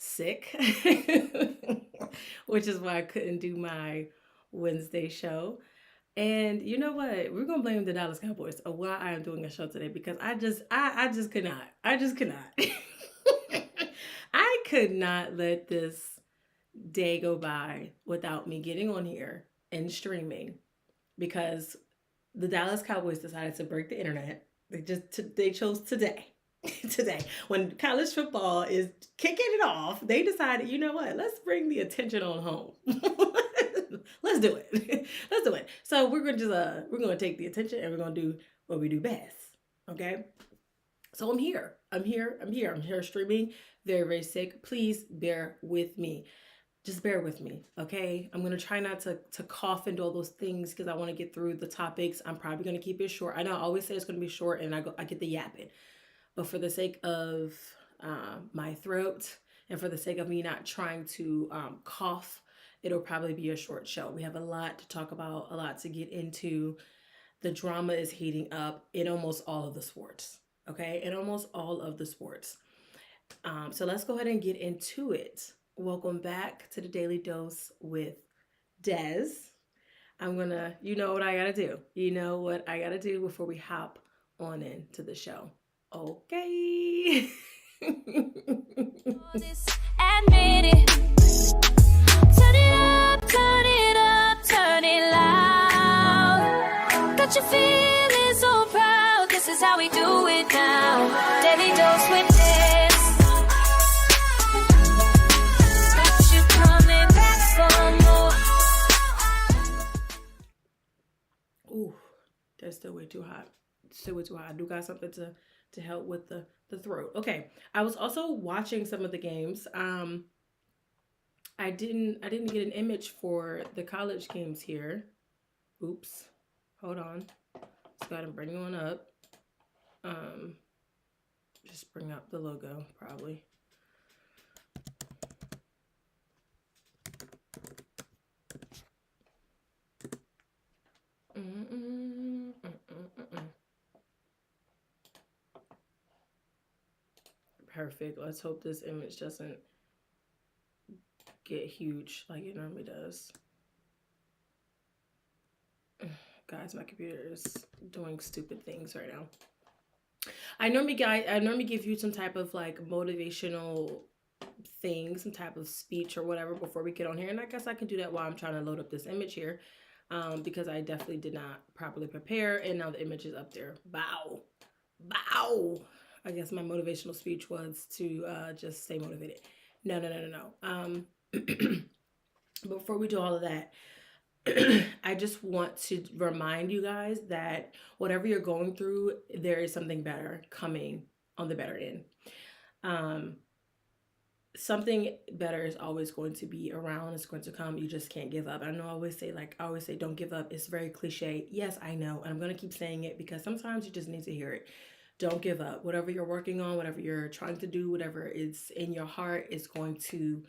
sick, which is why I couldn't do my Wednesday show. And you know what? We're gonna blame the Dallas Cowboys of why I am doing a show today because I just could not. I just could not. I could not let this day go by without me getting on here and streaming because the Dallas Cowboys decided to break the internet. They chose today. Today, when college football is kicking it off, they decided, you know what? Let's bring the attention on home. Let's do it. Let's do it. So we're gonna take the attention and we're gonna do what we do best. Okay. So I'm here. I'm here. I'm here. I'm here streaming. Very, very sick. Please bear with me. Just bear with me, okay? I'm gonna try not to cough and do all those things because I want to get through the topics. I'm probably gonna keep it short. I know I always say it's gonna be short, and I get the yapping, but for the sake of my throat and for the sake of me not trying to cough, it'll probably be a short show. We have a lot to talk about, a lot to get into. The drama is heating up in almost all of the sports, okay? In almost all of the sports. So let's go ahead and get into it. Welcome back to the Daily Dose with Des. You know what I gotta do. You know what I gotta do before we hop on into the show. Okay. Admit it. Turn it up, turn it up, turn it loud. Got you feeling so proud. This is how we do it now. Daily Dose with Des. Ooh, that's still way too hot. Still way too hot. I do got something to help with the throat. Okay. I was also watching some of the games. I didn't get an image for the college games here. Oops. Hold on. Let's go ahead and bring one up. Just bring up the logo, probably. Perfect. Let's hope this image doesn't get huge like it normally does. Guys, my computer is doing stupid things right now. I normally give you some type of like motivational thing, some type of speech or whatever before we get on here, and I guess I can do that while I'm trying to load up this image here. Because I definitely did not properly prepare, and now the image is up there. Bow. Bow. I guess my motivational speech was to just stay motivated. No. Before we do all of that, I just want to remind you guys that whatever you're going through, there is something better coming on the better end. Something better is always going to be around. It's going to come. You just can't give up. I know I always say don't give up. It's very cliche. Yes, I know. And I'm going to keep saying it because sometimes you just need to hear it. Don't give up. Whatever you're working on, whatever you're trying to do, whatever is in your heart is going to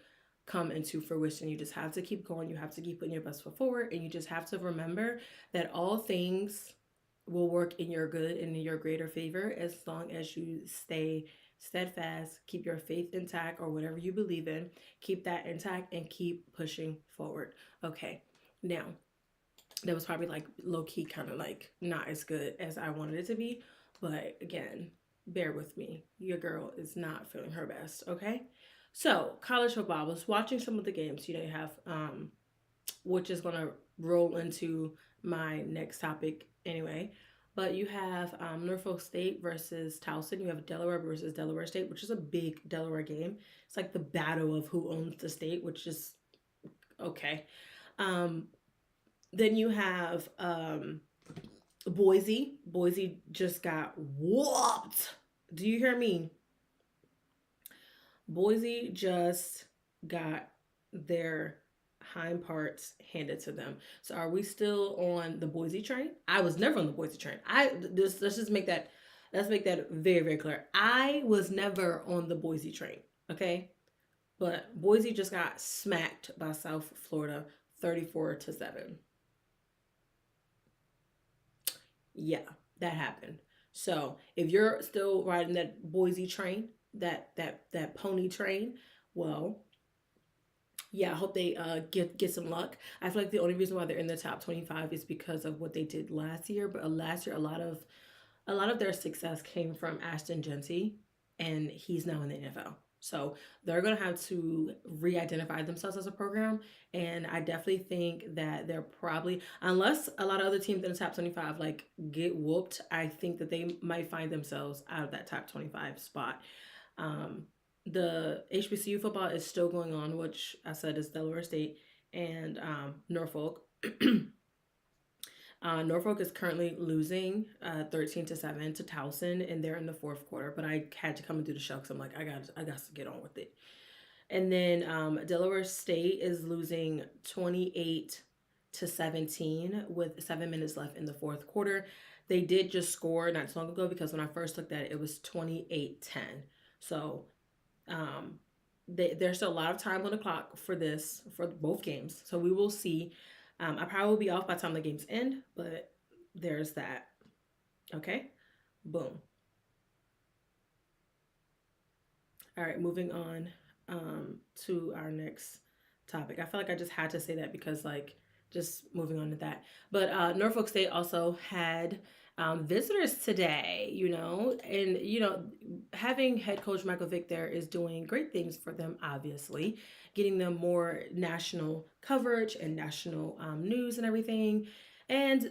come into fruition. You just have to keep going. You have to keep putting your best foot forward. And you just have to remember that all things will work in your good and in your greater favor as long as you stay steadfast, keep your faith intact, or whatever you believe in, keep that intact and keep pushing forward. Okay, now that was probably like low-key kind of like not as good as I wanted it to be, but again, bear with me. Your girl is not feeling her best. Okay, so college football, I was watching some of the games. You have which is gonna roll into my next topic anyway. But you have Norfolk State versus Townsend. You have Delaware versus Delaware State, which is a big Delaware game. It's like the battle of who owns the state, which is okay. Then you have Boise. Boise just got whooped. Do you hear me? Boise just got their hind parts handed to them. So are we still on the Boise train? I was never on the Boise train. Let's make that very, very clear. I was never on the Boise train. Okay. But Boise just got smacked by South Florida 34-7. Yeah, that happened. So if you're still riding that Boise train, that pony train, Well, yeah, I hope they get some luck. I feel like the only reason why they're in the top 25 is because of what they did last year. But last year, a lot of their success came from Ashton Genty, and he's now in the NFL. So they're gonna have to re-identify themselves as a program, and I definitely think that they're probably, unless a lot of other teams in the top 25 like get whooped, I think that they might find themselves out of that top 25 spot. Um, the HBCU football is still going on, which I said is Delaware State and Norfolk. Norfolk is currently losing 13-7 to Townsend, and they're in the fourth quarter. But I had to come and do the show because I'm like, I got to get on with it. And then Delaware State is losing 28-17 with 7 minutes left in the fourth quarter. They did just score not too long ago because when I first looked at it, it was 28-10. So there's still a lot of time on the clock for this, for both games. So we will see. I probably will be off by the time the games end, but there's that. Okay, boom. All right, moving on to our next topic. I feel like I just had to say that because, like, just moving on to that. But Norfolk State also had visitors today, and, having head coach Michael Vick there is doing great things for them, obviously, getting them more national coverage and national news and everything. And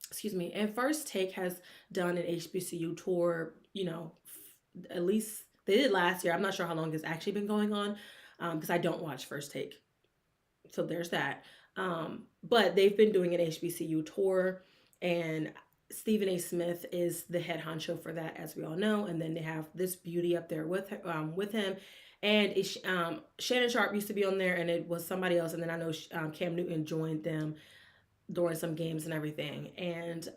excuse me, and First Take has done an HBCU tour, at least they did last year. I'm not sure how long it's actually been going on because I don't watch First Take. So there's that. But they've been doing an HBCU tour, and Stephen A. Smith is the head honcho for that, as we all know. And then they have this beauty up there with him. And Shannon Sharp used to be on there, and it was somebody else. And then I know Cam Newton joined them during some games and everything. And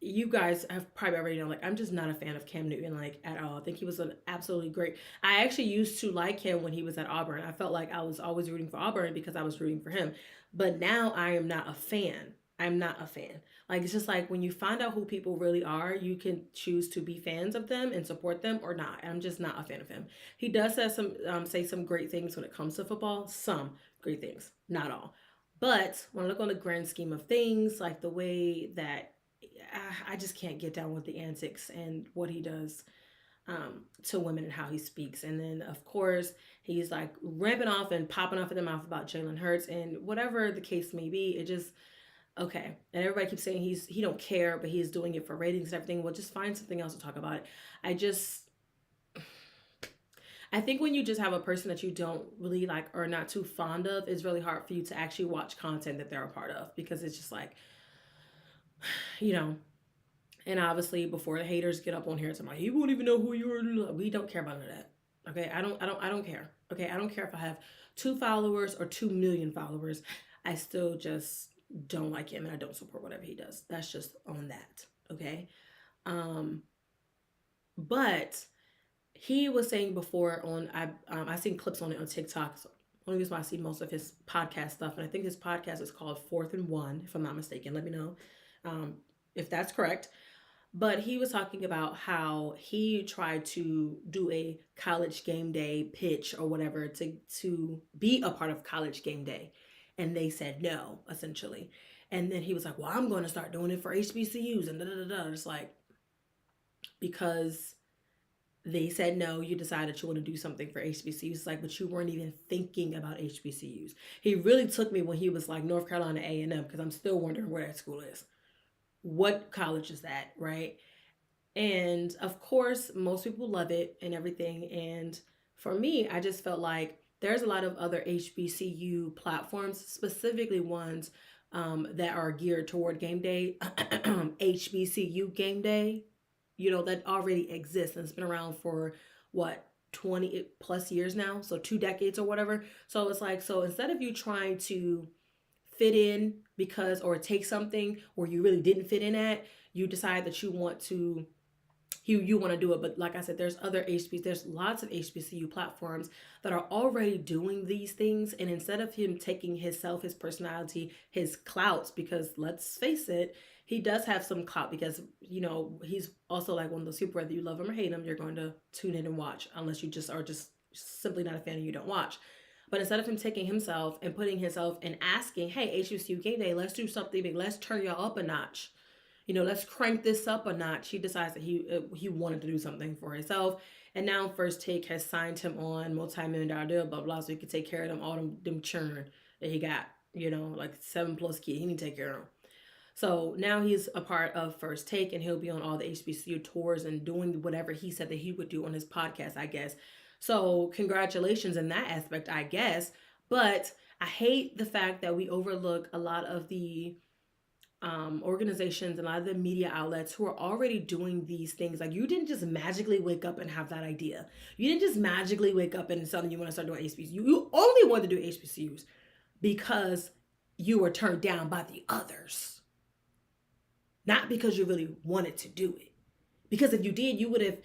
you guys have probably already known, like, I'm just not a fan of Cam Newton, like, at all. I think he was an absolutely great. I actually used to like him when he was at Auburn. I felt like I was always rooting for Auburn because I was rooting for him. But now I am not a fan. I'm not a fan. Like, it's just like when you find out who people really are, you can choose to be fans of them and support them or not. I'm just not a fan of him. He does say some great things when it comes to football. Some great things, not all. But when I look on the grand scheme of things, like the way that I just can't get down with the antics and what he does to women and how he speaks. And then, of course, he's like ramping off and popping off at the mouth about Jalen Hurts and whatever the case may be. It just, okay. And everybody keeps saying he don't care, but he's doing it for ratings and everything. Well, just find something else to talk about it. I think when you just have a person that you don't really like or not too fond of, it's really hard for you to actually watch content that they're a part of because it's just like, and obviously before the haters get up on here, it's like, he won't even know who you are. We don't care about none of that. Okay. I don't care. Okay. I don't care if I have 2 followers or 2 million followers. I still just don't like him and I don't support whatever he does. That's just on that. Okay. But he was saying before I seen clips on it on TikTok. So only reason why I see most of his podcast stuff. And I think his podcast is called 4th and 1, if I'm not mistaken. Let me know if that's correct. But he was talking about how he tried to do a college game day pitch or whatever to be a part of college game day. And they said no, essentially. And then he was like, well, I'm going to start doing it for HBCUs and da-da-da-da. It's like, because they said no, you decided you want to do something for HBCUs. It's like, but you weren't even thinking about HBCUs. He really took me when he was like North Carolina A&M because I'm still wondering where that school is. What college is that, right? And of course, most people love it and everything. And for me, I just felt like there's a lot of other HBCU platforms, specifically ones that are geared toward game day, HBCU game day, that already exists and it's been around for what, 20 plus years now, so 2 decades or whatever. So it's like, so instead of you trying to fit in or take something where you really didn't fit in at, you decide that you want to you want to do it. But like I said, there's lots of HBCU platforms that are already doing these things. And instead of him taking himself, his personality, his clouts, because let's face it, he does have some clout because, he's also like one of those people, whether you love him or hate him, you're going to tune in and watch, unless you just are just simply not a fan and you don't watch. But instead of him taking himself and putting himself and asking, hey, HBCU Game Day, let's do something big. Let's turn y'all up a notch. Let's crank this up a notch. He decides that he wanted to do something for himself. And now First Take has signed him on multi-million-dollar deal, blah, blah, so he can take care of all them churn that he got, like 7+ kids. He need to take care of them. So now he's a part of First Take, and he'll be on all the HBCU tours and doing whatever he said that he would do on his podcast, I guess. So congratulations in that aspect, I guess. But I hate the fact that we overlook a lot of the organizations and a lot of the media outlets who are already doing these things. Like, you didn't just magically wake up and have that idea. You didn't just magically wake up and suddenly you want to start doing HBCUs. You only wanted to do HBCUs because you were turned down by the others. Not because you really wanted to do it. Because if you did, you would have,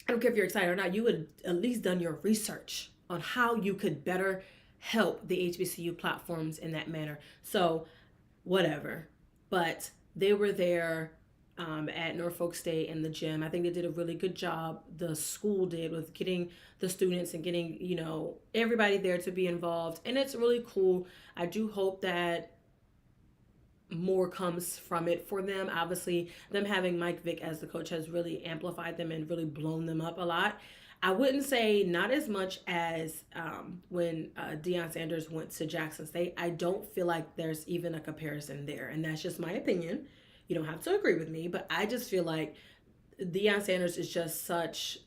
I don't care if you're excited or not, you would have at least done your research on how you could better help the HBCU platforms in that manner. So, whatever. But they were there at Norfolk State in the gym. I think they did a really good job. The school did with getting the students and getting, everybody there to be involved. And it's really cool. I do hope that more comes from it for them. Obviously, them having Mike Vick as the coach has really amplified them and really blown them up a lot. I wouldn't say not as much as when Deion Sanders went to Jackson State. I don't feel like there's even a comparison there. And that's just my opinion. You don't have to agree with me, but I just feel like Deion Sanders is just such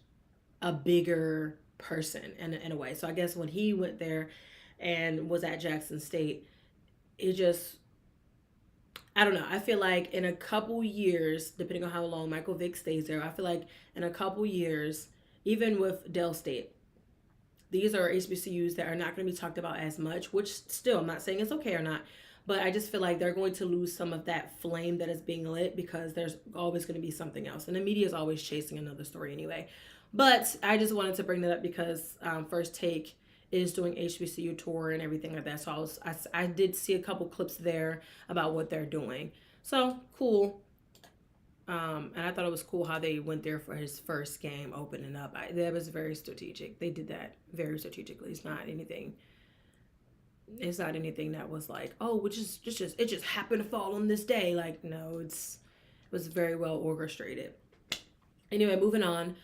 a bigger person in a way. So I guess when he went there and was at Jackson State, it just, I don't know. I feel like in a couple years, depending on how long Michael Vick stays there, I feel like in a couple years, even with Dell State, these are HBCUs that are not going to be talked about as much, which still, I'm not saying it's okay or not, but I just feel like they're going to lose some of that flame that is being lit because there's always going to be something else. And the media is always chasing another story anyway. But I just wanted to bring that up because First Take is doing HBCU tour and everything like that. So I did see a couple clips there about what they're doing. So cool. And I thought it was cool how they went there for his first game opening up. That was very strategic. They did that very strategically. It's not anything that was like, oh, it just happened to fall on this day. Like, no, it was very well orchestrated. Anyway, moving on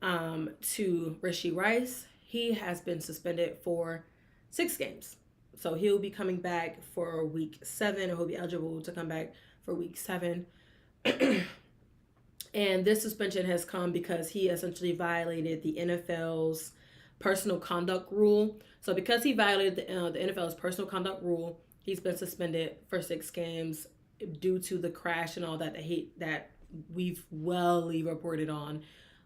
to Rashee Rice. He has been suspended for 6 games. So he'll be coming back for week 7, or he'll be eligible to come back for week 7. And this suspension has come because he essentially violated the NFL's personal conduct rule. So because he violated the NFL's personal conduct rule, he's been suspended for 6 games due to the crash and all that that we've reported on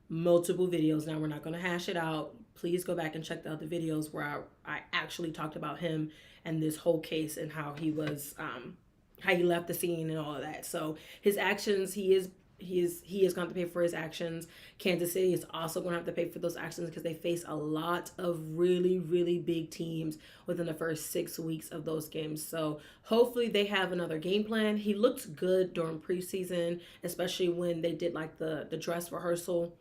multiple videos. Now, we're not going to hash it out. Please go back and check the other videos where I actually talked about him and this whole case and how he was, how he left the scene and all of that. So his actions, he is going to have to pay for his actions. Kansas City is also going to have to pay for those actions because they face a lot of really, really big teams within the first 6 weeks of those games. So hopefully they have another game plan. He looked good during preseason, especially when they did like the dress rehearsal.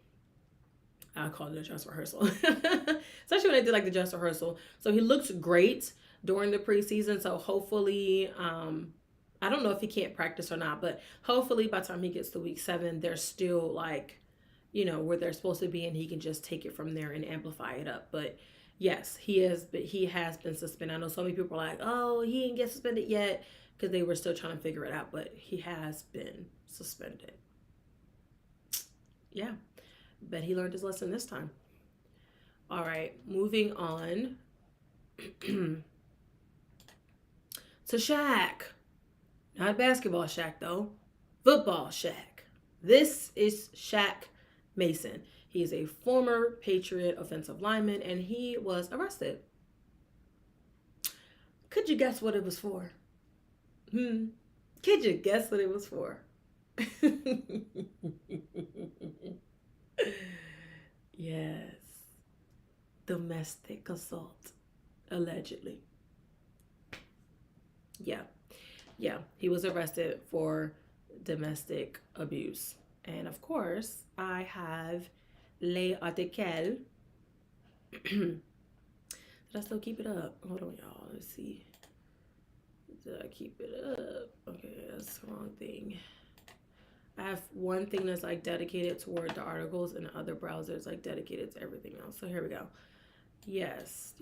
I call it a dress rehearsal. Especially when they did like the dress rehearsal. So he looks great during the preseason. So hopefully, I don't know if he can't practice or not, but hopefully by the time he gets to week 7, they're still like, where they're supposed to be, and he can just take it from there and amplify it up. But yes, he has been suspended. I know so many people are like, oh, he didn't get suspended yet because they were still trying to figure it out, but he has been suspended. Yeah, bet he learned his lesson this time. All right, moving on to Shaq. Not basketball Shaq, though. Football Shaq. This is Shaq Mason. He is a former Patriot offensive lineman, and he was arrested. Could you guess what it was for? Could you guess what it was for? Yes. Domestic assault, allegedly. Yeah. Yeah. He was arrested for domestic abuse. And of course, I have les articles. Did I still keep it up? Hold on, y'all. Let's see. Did I keep it up? Okay, that's the wrong thing. I have one thing that's like dedicated toward the articles and the other browsers like dedicated to everything else. So here we go. Yes.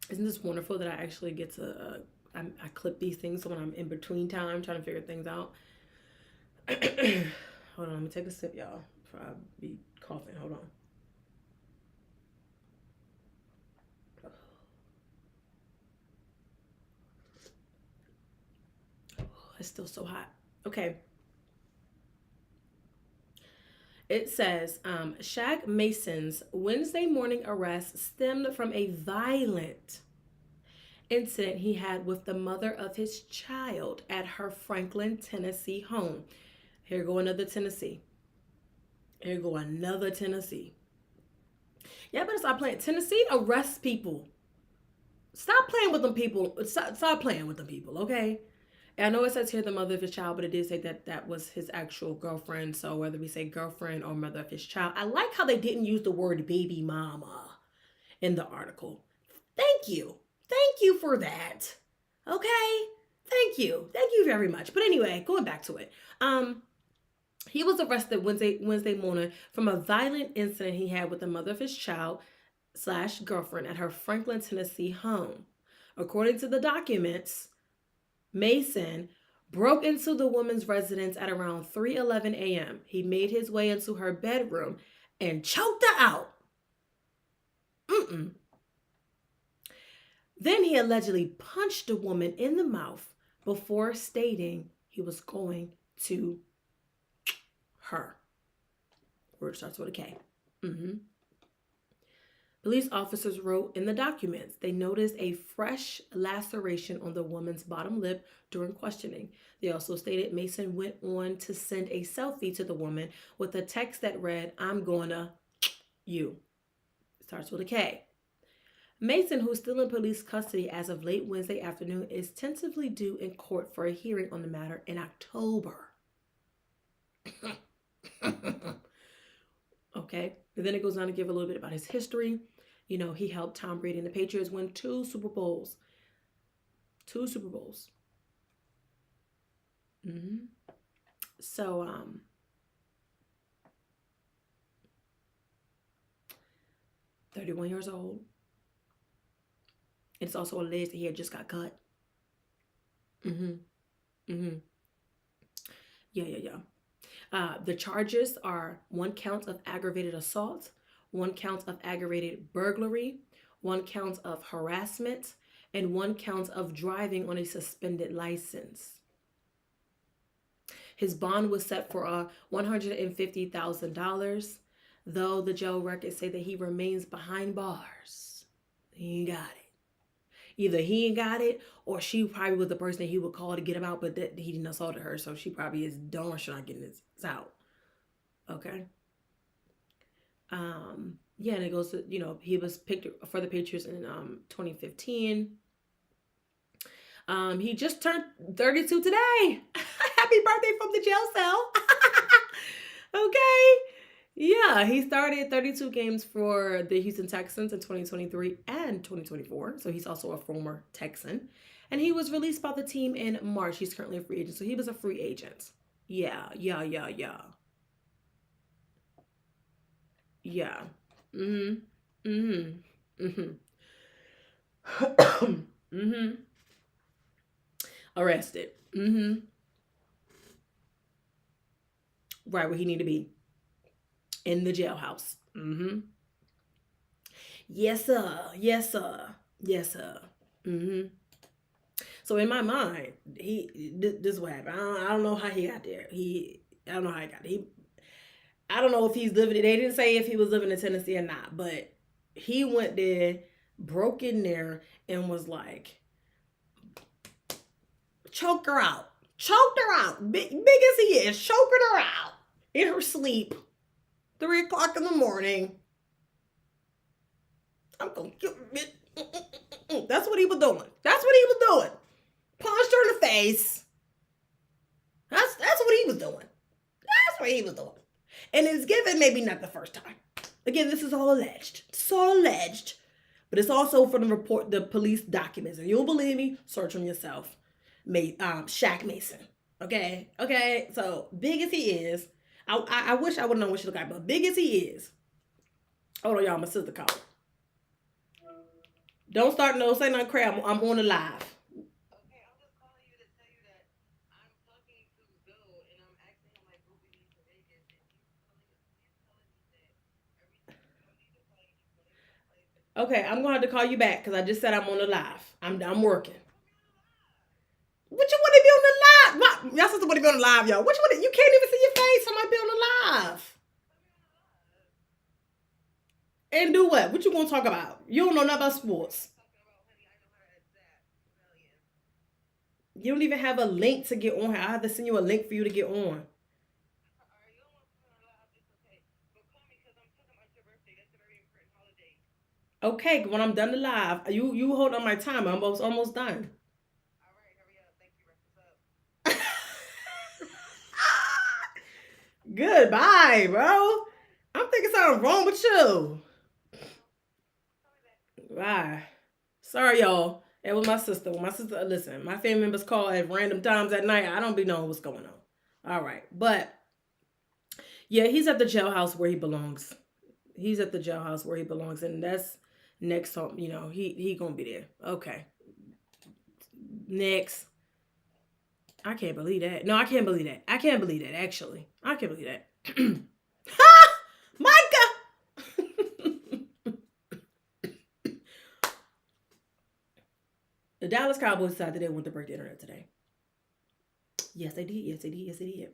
Isn't this wonderful that I actually get to, I clip these things so when I'm in between time trying to figure things out. Hold on, let me take a sip, y'all, before I be coughing. Hold on. It's still so hot. Okay. It says, Shaq Mason's Wednesday morning arrest stemmed from a violent incident he had with the mother of his child at her Franklin, Tennessee home. Here go another Tennessee. Here go another Tennessee. Yeah, better stop playing. Tennessee arrests people. Stop playing with them people. Stop playing with them people, okay? And I know it says here the mother of his child, but it did say that that was his actual girlfriend. So whether we say girlfriend or mother of his child, I like how they didn't use the word baby mama in the article. Thank you. Thank you for that. Okay? Thank you. Thank you very much. But anyway, going back to it. He was arrested Wednesday morning from a violent incident he had with the mother of his child / girlfriend at her Franklin, Tennessee home. According to the documents, Mason broke into the woman's residence at around 3:11 a.m. He made his way into her bedroom and choked her out. Then he allegedly punched the woman in the mouth before stating he was going to her. Word starts with a K. Police officers wrote in the documents they noticed a fresh laceration on the woman's bottom lip during questioning. They also stated Mason went on to send a selfie to the woman with a text that read, "I'm gonna you." It starts with a K. Mason, who's still in police custody as of late Wednesday afternoon, is tentatively due in court for a hearing on the matter in October. Okay, and then it goes on to give a little bit about his history. You know, he helped Tom Brady and the Patriots win 2 Super Bowls. 2 Super Bowls. So, 31 years old. It's also alleged that he had just got cut. Yeah. The charges are 1 count of aggravated assault, 1 count of aggravated burglary, 1 count of harassment, and 1 count of driving on a suspended license. His bond was set for $150,000, though the jail records say that he remains behind bars. He ain't got it. Either he ain't got it, or she probably was the person that he would call to get him out, but that he didn't assault her, so she probably is darn sure not getting this out. Okay. Yeah, and it goes to, you know, he was picked for the Patriots in 2015. He just turned 32 today. Happy birthday from the jail cell. Okay. Yeah, he started 32 games for the Houston Texans in 2023 and 2024. So he's also a former Texan. And he was released by the team in March. He's currently a free agent. So he was a free agent. Yeah. Arrested. Right where he need to be. In the jailhouse. Yes, sir. So in my mind, this is what happened. I don't know how he got there. I don't know how he got there. I don't know if he's living. They didn't say if he was living in Tennessee or not, but he went there, broke in there, and was like, choked her out. Big as he is, choking her out. in her sleep, 3 o'clock in the morning. I'm gonna get it. That's what he was doing. That's what he was doing. Punched her in the face. That's what he was doing. That's what he was doing. And it's given maybe not the first time. Again, this is all alleged. It's all alleged. But it's also from the police documents. If you don't believe me, search them yourself. Shaq Mason. Okay? Okay? So, big as he is, I wish I would have known what she looked like, but big as he is. Hold on, y'all. My sister called. Don't start no, say nothing crap. I'm on the live. Okay, I'm just calling you to tell you that I'm talking to Bill and I'm asking him like what we need to make it, and he's telling me that everything you need to play, he's gonna play. Okay, I'm gonna have to call you back because I just said I'm on the live. I'm working. What you want to be on the live? Y'all supposed to want to be on the live, y'all. What you want? You can't even see your face. I might be on the live. And do what? What you gonna talk about? You don't know nothing about sports. You don't even have a link to get on here. I have to send you a link for you to get on. Okay, when I'm done the live, you hold on my time. I'm almost done. All right, hurry up. Thank you. What's up? Goodbye, bro. I'm thinking something wrong with you. Bye. Sorry, y'all. It was my sister. When my sister, listen, my family members call at random times at night. I don't be knowing what's going on. All right. But, yeah, he's at the jailhouse where he belongs. He's at the jailhouse where he belongs. And that's next home. You know, he going to be there. Okay. Next. I can't believe that. No, I can't believe that. I can't believe that, actually. I can't believe that. Ha! Micah! The Dallas Cowboys decided they wanted to break the internet today. Yes, they did. Yes, they did. Yes, they did.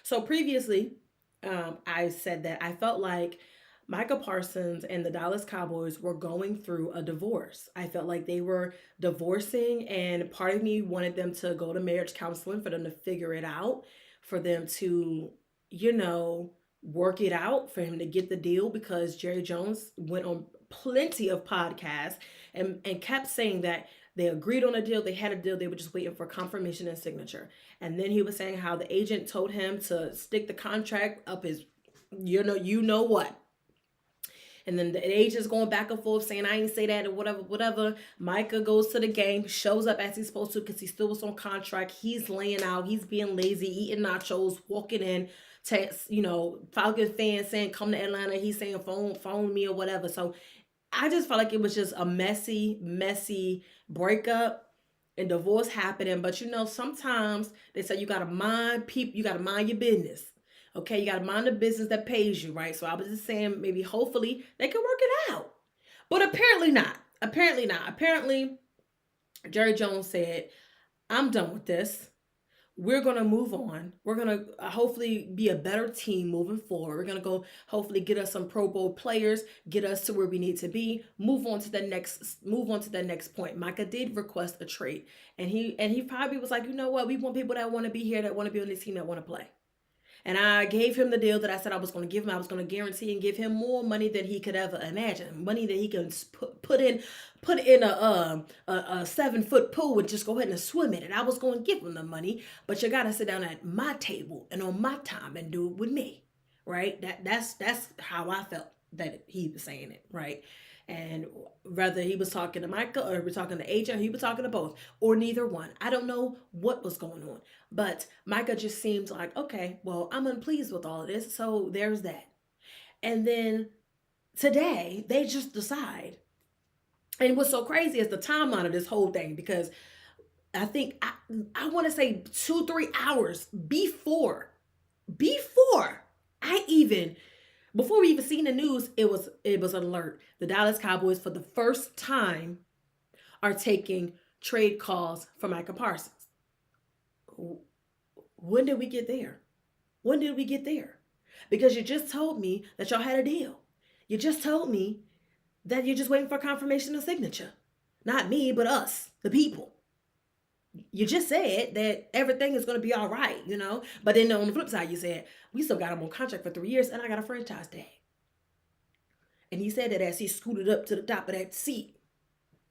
So previously, I said that I felt like Micah Parsons and the Dallas Cowboys were going through a divorce. I felt like they were divorcing, and part of me wanted them to go to marriage counseling for them to figure it out, for them to, you know, work it out, for him to get the deal, because Jerry Jones went on plenty of podcasts and kept saying that they agreed on a deal, they had a deal, they were just waiting for confirmation and signature. And then he was saying how the agent told him to stick the contract up his, you know what. And then the agent's going back and forth saying, I ain't say that or whatever. Micah goes to the game, shows up as he's supposed to because he still was on contract. He's laying out, he's being lazy, eating nachos, walking in, Falcons fans saying, come to Atlanta. He's saying, phone me or whatever. So I just felt like it was just a messy breakup and divorce happening. But sometimes they say you gotta mind your business. Okay, you gotta mind the business that pays you, right? So I was just saying maybe hopefully they can work it out. But apparently not. Apparently, Jerry Jones said, I'm done with this. We're going to move on. We're going to hopefully be a better team moving forward. We're going to go hopefully get us some Pro Bowl players, get us to where we need to be, move on to the next point. Micah did request a trade, and he probably was like, you know what? We want people that want to be here, that want to be on this team, that want to play. And I gave him the deal that I said I was going to give him. I was going to guarantee and give him more money than he could ever imagine. Money that he can put in a 7-foot pool and just go ahead and swim in it. I was going to give him the money, but you got to sit down at my table and on my time and do it with me, right? That's how I felt that he was saying it, right? And whether he was talking to Micah or he was talking to agent, he was talking to both or neither one. I don't know what was going on, but Micah just seems like, okay, well, I'm unpleased with all of this. So there's that. And then today they just decide. And what's so crazy is the timeline of this whole thing, because I think I want to say 2-3 hours before before we even seen the news, it was an alert. The Dallas Cowboys, for the first time, are taking trade calls for Micah Parsons. When did we get there? Because you just told me that y'all had a deal. You just told me that you're just waiting for confirmation of signature. Not me, but us, the people. You just said that everything is going to be all right, But then on the flip side, you said, we still got him on contract for 3 years and I got a franchise tag. And he said that as he scooted up to the top of that seat.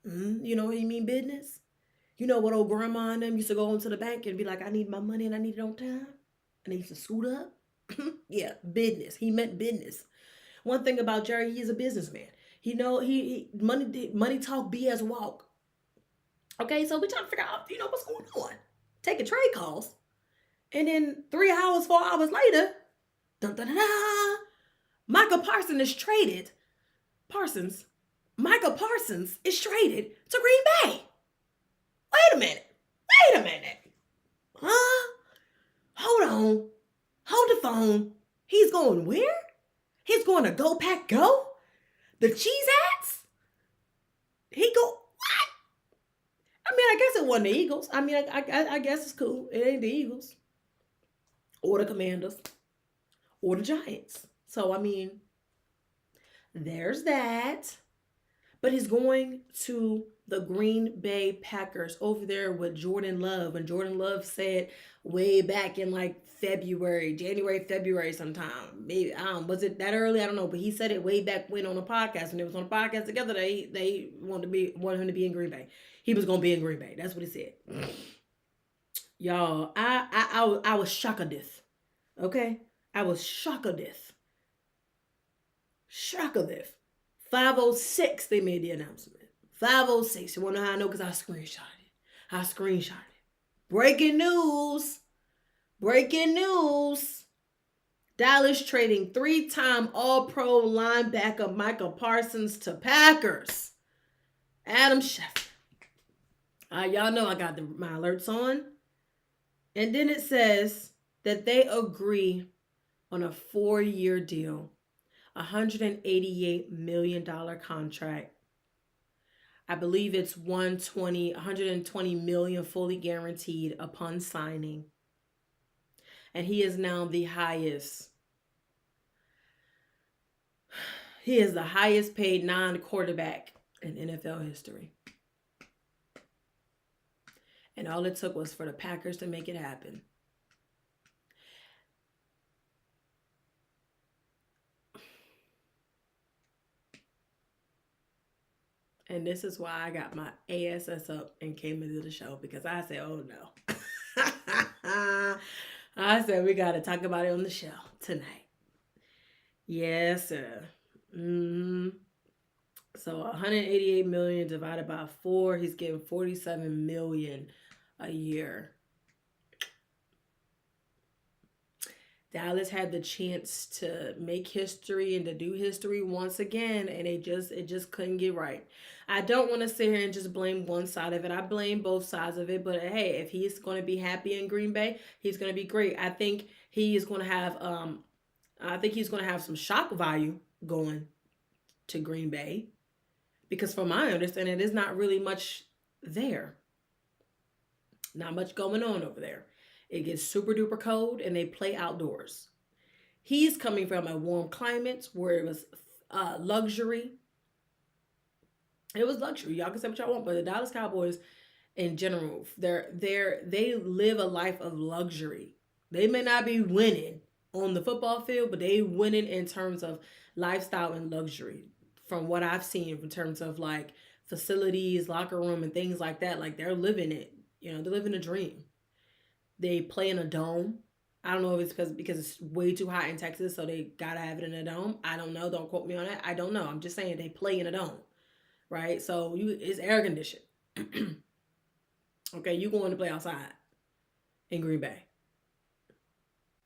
You know what he mean business? You know what old grandma and them used to go into the bank and be like, I need my money and I need it on time? And they used to scoot up? Yeah, business. He meant business. One thing about Jerry, he is a businessman. He money talk, BS walk. Okay, so we trying to figure out, what's going on. Taking trade calls. And then 3 hours, 4 hours later, dun, dun, dun, dun, Micah Parsons is traded. Micah Parsons is traded to Green Bay. Wait a minute. Huh? Hold on. Hold the phone. He's going where? He's going to Go Pack Go? The cheese hats? He go, what? I mean, I guess it wasn't the Eagles. I mean, I guess it's cool. It ain't the Eagles. Or the Commanders. Or the Giants. So, I mean, there's that. But he's going to the Green Bay Packers over there with Jordan Love. And Jordan Love said way back in like January, February sometime. Maybe was it that early? I don't know. But he said it way back when on a podcast. When they was on a podcast together, they wanted him to be in Green Bay. He was gonna be in Green Bay. That's what he said. Y'all, I was shocked of this. Okay? I was shocked of this. 5:06 they made the announcement. 5:06. You want to know how I know? Because I screenshot it. Breaking news. Dallas trading 3-time All-Pro linebacker Micah Parsons to Packers. Adam Schefter. Y'all know I got my alerts on. And then it says that they agree on a 4-year deal. $188 million contract. I believe it's $120 million fully guaranteed upon signing. And he is now the highest. He is the highest paid non-quarterback in NFL history. And all it took was for the Packers to make it happen. And this is why I got my ASS up and came into the show, because I said, oh no. I said, we got to talk about it on the show tonight. Yes, sir. So 188 million divided by 4, he's getting 47 million a year. Dallas had the chance to make history and to do history once again, and it just couldn't get right. I don't want to sit here and just blame one side of it. I blame both sides of it, but hey, if he's going to be happy in Green Bay, he's going to be great. I think he is going to have some shock value going to Green Bay, because from my understanding, there's not really much there. Not much going on over there. It gets super duper cold and they play outdoors. He's coming from a warm climate where it was luxury. It was luxury. Y'all can say what y'all want, but the Dallas Cowboys in general, they live a life of luxury. They may not be winning on the football field, but they winning in terms of lifestyle and luxury. From what I've seen in terms of like facilities, locker room, and things like that, like they're living it. They're living a dream. They play in a dome. I don't know if it's because it's way too hot in Texas, so they gotta have it in a dome. I don't know. Don't quote me on that. I don't know. I'm just saying they play in a dome, right? So it's air conditioned. Okay, you going to play outside in Green Bay.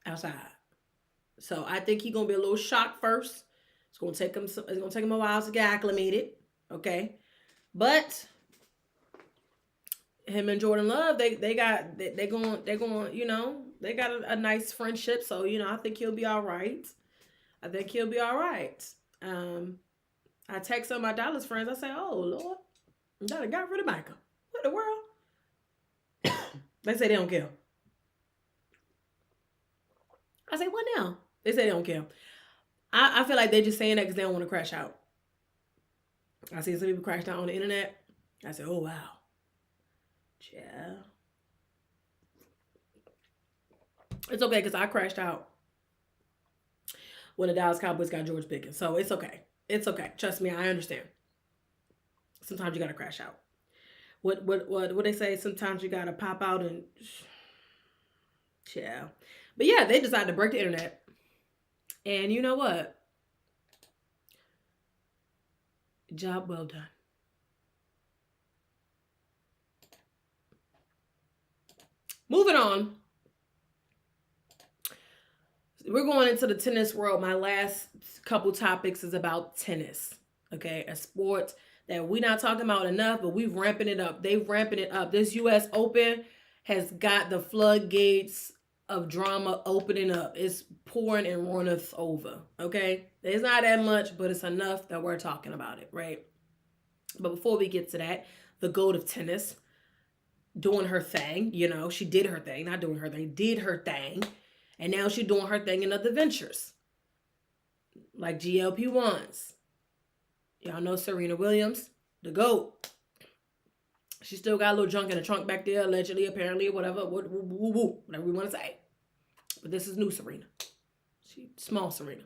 Outside. So I think he's gonna be a little shocked first. It's gonna take him a while to get acclimated. Okay, but him and Jordan Love, they got a nice friendship. So I think he'll be all right. I text some of my Dallas friends. I say, oh Lord, you got rid of Micah. What in the world? They say they don't care. I say, what now? They say they don't care. I feel like they're just saying that because they don't want to crash out. I see some people crash out on the internet. I say, oh wow. Yeah. It's okay because I crashed out when the Dallas Cowboys got George Pickens. So it's okay. It's okay. Trust me, I understand. Sometimes you gotta crash out. What they say? Sometimes you gotta pop out and yeah. But yeah, they decided to break the internet. And you know what? Job well done. Moving on. We're going into the tennis world. My last couple topics is about tennis. Okay, a sport that we're not talking about enough, but we're ramping it up. They ramping it up. This U.S. Open has got the floodgates of drama opening up. It's pouring and runneth over. Okay, it's not that much, but it's enough that we're talking about it, right? But before we get to that, the GOAT of tennis doing her thing. You know, she did her thing, not doing her thing, did her thing. And now she's doing her thing in other ventures, like GLP-1s. Y'all know Serena Williams, the GOAT. She still got a little junk in the trunk back there, allegedly, apparently, whatever, whatever we want to say. But this is new Serena. She small Serena.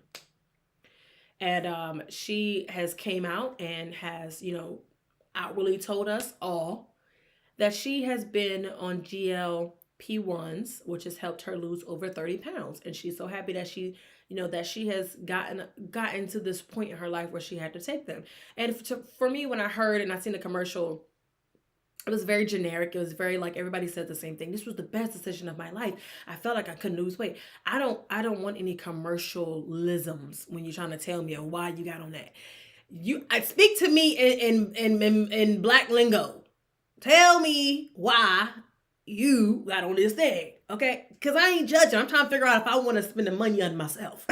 And she has came out and has, outwardly told us all that she has been on GLP-1s, which has helped her lose over 30 pounds. And she's so happy that she has gotten to this point in her life where she had to take them. And for me, when I heard and I seen the commercial, it was very generic. It was very like everybody said the same thing. This was the best decision of my life. I felt like I couldn't lose weight. I don't want any commercialisms when you're trying to tell me why you got on that. I speak to me in black lingo. Tell me why you got on this thing, okay? Because I ain't judging. I'm trying to figure out if I want to spend the money on myself.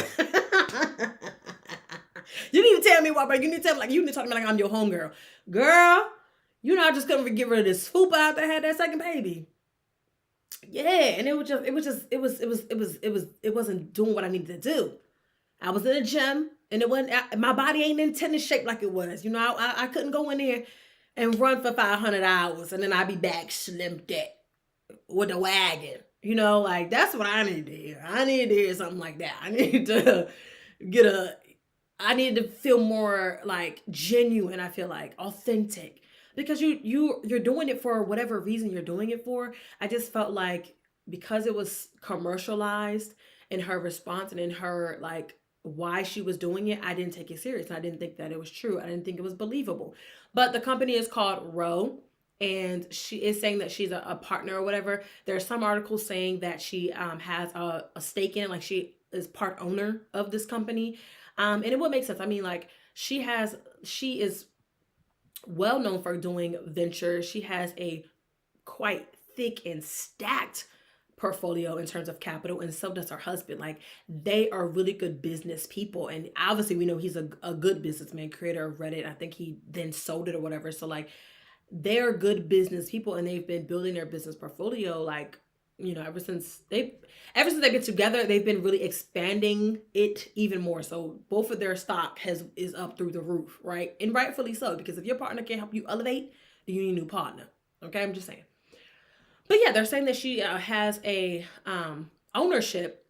You need to tell me why, but you need to tell me you need to talk to me like I'm your homegirl. Girl, I just couldn't get rid of this swoop out that had that second baby. Yeah, and it wasn't doing what I needed to do. I was in the gym and my body ain't in tennis shape like it was. I couldn't go in there and run for 500 hours and then I'd be back slimped at with the wagon. That's what I need to hear. I need to hear something like that. I need to feel more like genuine. I feel like authentic because you're doing it for whatever reason you're doing it for. I just felt like because it was commercialized in her response and in her why she was doing it, I didn't take it serious. I didn't think that it was true. I didn't think it was believable. But the company is called Roe, and she is saying that she's a partner or whatever. There's some articles saying that she has a stake in, she is part owner of this company. And it would make sense. I mean, she is well known for doing ventures. She has a quite thick and stacked portfolio in terms of capital, and so does her husband. They are really good business people, and obviously we know he's a good businessman, creator of Reddit. I think he then sold it or whatever. So they're good business people, and they've been building their business portfolio ever since they've been together. They've been really expanding it even more. So both of their stock is up through the roof, right? And rightfully so, because if your partner can't help you elevate, then you need a new partner. Okay, I'm just saying. But yeah, they're saying that she has a ownership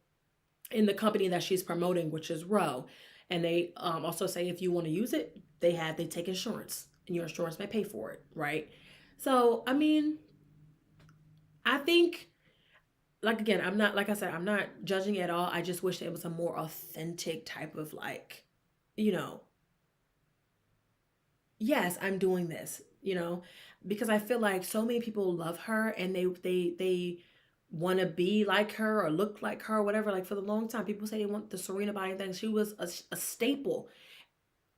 in the company that she's promoting, which is Roe. And they also say if you want to use it, they take insurance, and your insurance may pay for it, right? So, I mean, I think, again, I'm not judging at all. I just wish it was a more authentic type of yes, I'm doing this, because I feel like so many people love her and they want to be like her or look like her or whatever. For the long time, people say they want the Serena body thing. She was a staple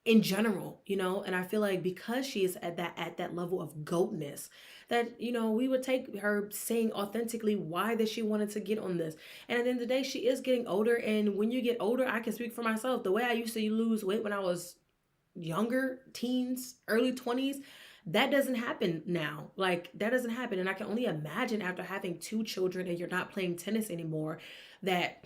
in general, and I feel like because she is at that level of goatness, that we would take her saying authentically why that she wanted to get on this. And at the end of the day, she is getting older, and when you get older, I can speak for myself. The way I used to lose weight when I was younger, teens, early 20s, that doesn't happen now. That doesn't happen. And I can only imagine after having 2 children and you're not playing tennis anymore, that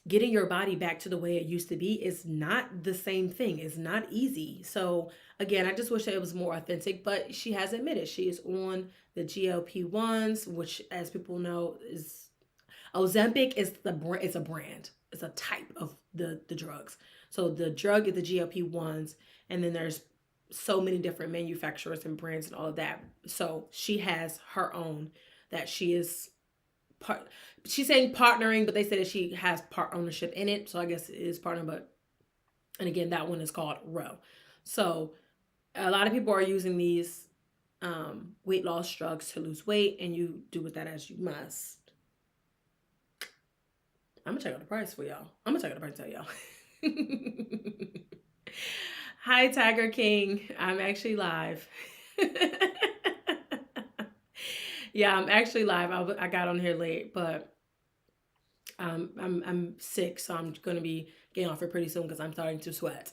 getting your body back to the way it used to be is not the same thing. It's not easy. So again, I just wish that it was more authentic, but she has admitted she is on the GLP-1s, which, as people know, is Ozempic is it's a brand. It's a type of the drugs. So the drug is the GLP-1s, and then there's so many different manufacturers and brands and all of that. So she has her own that she is part. She's saying partnering, but they said that she has part ownership in it. So I guess it is partnering, but and again, that one is called Row. So a lot of people are using these weight loss drugs to lose weight, and you do with that as you must. I'm gonna check out the price for y'all. I'm gonna check out the price and tell y'all. Hi, Tiger King. I'm actually live. Yeah, I'm actually live. I got on here late, but I'm sick, so I'm gonna be getting off here pretty soon because I'm starting to sweat.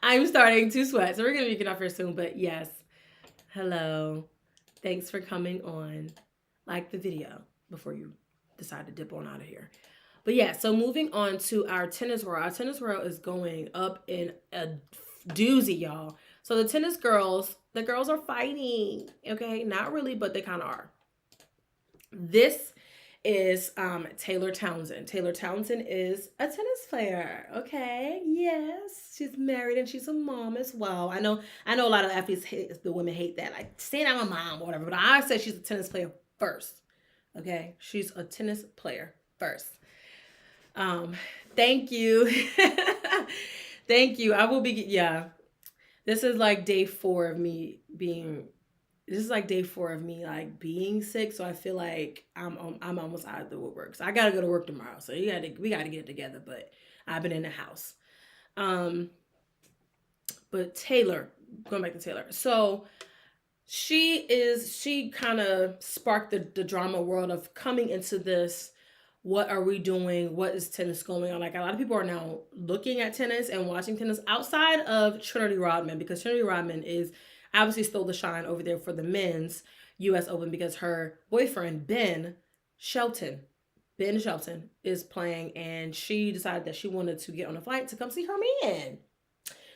I'm starting to sweat, so we're gonna be getting off here soon. But yes, hello. Thanks for coming on. Like the video before you decide to dip on out of here. But yeah, so moving on to our tennis world. Our tennis world is going up in a doozy, y'all. So the tennis girls, the girls are fighting. Okay, not really, but they kind of are. This is Taylor Townsend. Taylor Townsend is a tennis player. Okay, yes, she's married and she's a mom as well. I know a lot of athletes hate, the women hate that, like saying I'm a mom or whatever. But I say she's a tennis player first. Okay, she's a tennis player first. Thank you. Thank you. I will be, yeah. This is like day 4 of me being, this is like day 4 of me like being sick. So I feel like I'm almost out of the woodwork. So I gotta go to work tomorrow. So we gotta get it together. But I've been in the house. But Taylor, going back to Taylor. So she kind of sparked the drama world of coming into this. What are we doing? What is tennis going on? Like, a lot of people are now looking at tennis and watching tennis outside of Trinity Rodman, because Trinity Rodman is obviously stole the shine over there for the men's US Open because her boyfriend, Ben Shelton, is playing, and she decided that she wanted to get on a flight to come see her man.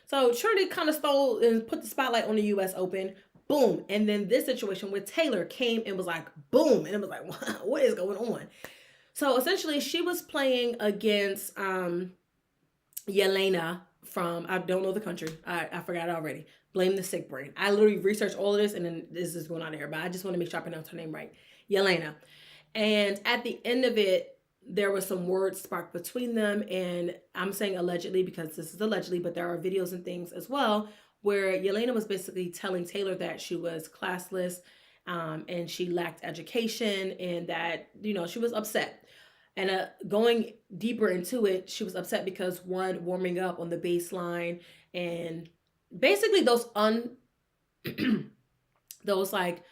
So Trinity kind of stole and put the spotlight on the US Open. Boom. And then this situation with Taylor came and was like, boom. And it was like, what is going on? So essentially, she was playing against Yelena from, I don't know the country. I forgot it already. Blame the sick brain. I literally researched all of this, and then this is going on here. But I just want to make sure I pronounce her name right. Yelena. And at the end of it, there was some words sparked between them. And I'm saying allegedly because this is allegedly, but there are videos and things as well where Yelena was basically telling Taylor that she was classless, and she lacked education, and that, she was upset. And going deeper into it, she was upset because, one, warming up on the baseline, and basically those those like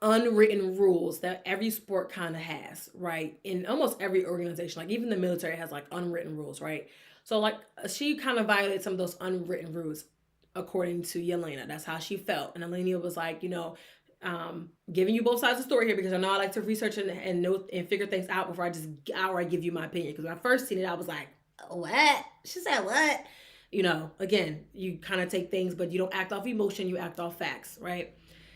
unwritten rules that every sport kind of has, right? In almost every organization, like even the military has like unwritten rules, right? So like she kind of violated some of those unwritten rules, according to Yelena. That's how she felt. And Elena was like, giving you both sides of the story here, because I know I like to research and note and figure things out before I give you my opinion. Because when I first seen it, I was like, what? She said what? Again, you kind of take things, but you don't act off emotion, you act off facts, right?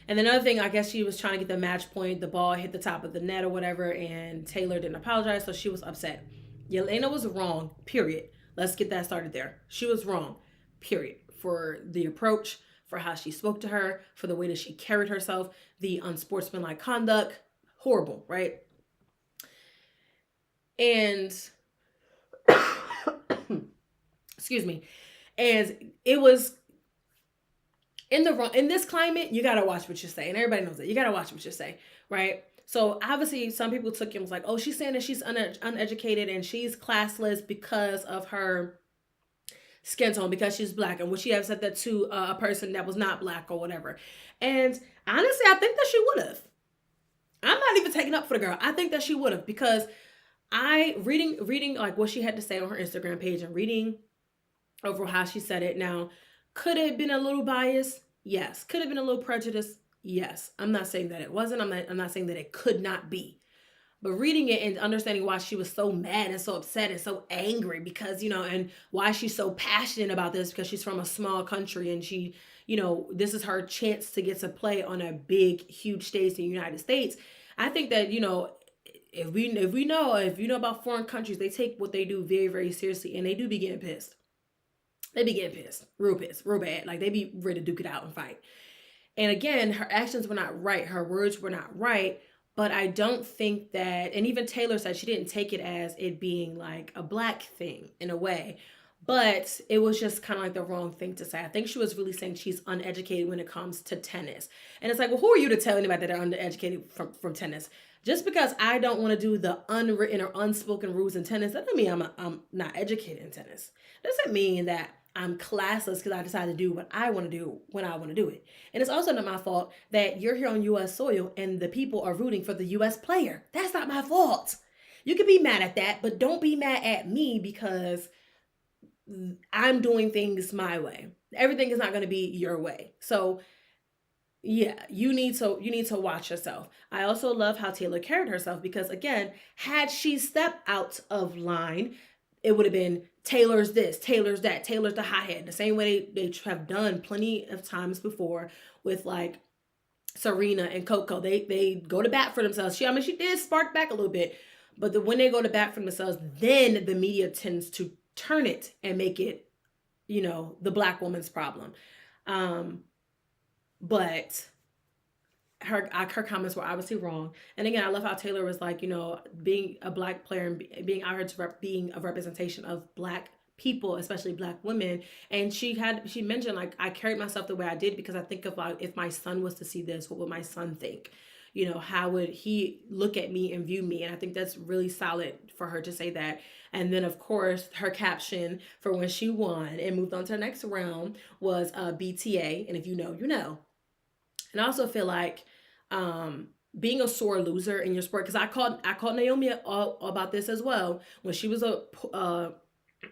And another thing, I guess she was trying to get the match point, the ball hit the top of the net or whatever, and Taylor didn't apologize, so she was upset. Yelena was wrong, period. Let's get that started there. She was wrong, period, for the approach, for how she spoke to her, for the way that she carried herself, the unsportsmanlike conduct. Horrible, right? And excuse me. And it was in this climate, you gotta watch what you say. And everybody knows that. You gotta watch what you say, right? So obviously some people took him like, oh, she's saying that she's uneducated and she's classless because of her skin tone, because she's Black, and would she have said that to a person that was not Black or whatever? And honestly, I think that she would have. I'm not even taking up for the girl. I think that she would have, because reading like what she had to say on her Instagram page and reading over how she said it. Now, could it have been a little biased? Yes. Could have been a little prejudiced? Yes. I'm not saying that it wasn't. I'm not saying that it could not be. But reading it and understanding why she was so mad and so upset and so angry, because, and why she's so passionate about this, because she's from a small country and she, this is her chance to get to play on a big, huge stage in the United States. I think that, if you know about foreign countries, they take what they do very, very seriously, and they do be getting pissed. They be getting pissed, real bad. Like they be ready to duke it out and fight. And again, her actions were not right. Her words were not right. But I don't think that, and even Taylor said she didn't take it as it being like a black thing in a way. But it was just kind of like the wrong thing to say. I think she was really saying she's uneducated when it comes to tennis. And it's like, well, who are you to tell anybody that they're undereducated from tennis? Just because I don't want to do the unwritten or unspoken rules in tennis, that doesn't mean I'm not educated in tennis. Doesn't mean that I'm classless because I decided to do what I want to do when I want to do it. And it's also not my fault that you're here on U.S. soil and the people are rooting for the U.S. player. That's not my fault. You can be mad at that, but don't be mad at me because I'm doing things my way. Everything is not going to be your way. So yeah, you need to watch yourself. I also love how Taylor carried herself because again, had she stepped out of line, it would have been Taylor's this, Taylor's that, Taylor's the hothead. The same way they have done plenty of times before with like Serena and Coco. They go to bat for themselves. She did spark back a little bit, but when they go to bat for themselves, then the media tends to turn it and make it, the black woman's problem. But her comments were obviously wrong. And again, I love how Taylor was like, being a black player and being out here to being a representation of black people, especially black women. And she mentioned like, I carried myself the way I did because I think about if my son was to see this, what would my son think? How would he look at me and view me? And I think that's really solid for her to say that. And then, of course, her caption for when she won and moved on to the next round was BTA. And if you know, you know. And I also feel like being a sore loser in your sport, because I called Naomi about this as well when she was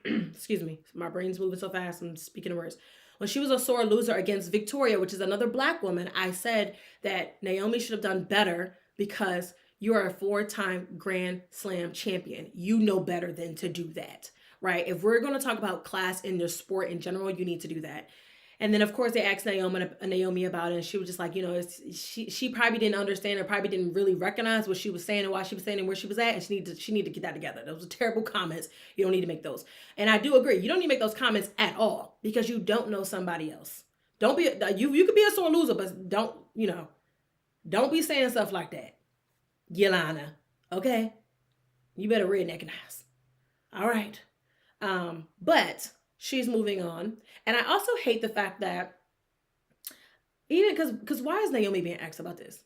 excuse me, my brain's moving so fast, I'm speaking the words. When she was a sore loser against Victoria, which is another black woman, I said that Naomi should have done better because you are a 4-time Grand Slam champion. You know better than to do that, right? If we're going to talk about class in the sport in general, you need to do that. And then, of course, they asked Naomi about it, and she was just like, she probably didn't understand or probably didn't really recognize what she was saying and why she was saying and where she was at, and she needed to get that together. Those were terrible comments. You don't need to make those. And I do agree. You don't need to make those comments at all because you don't know somebody else. Don't be you could be a sore loser, but don't be saying stuff like that, Yelena. Okay, you better recognize. All right, but she's moving on. And I also hate the fact that even because why is Naomi being asked about this?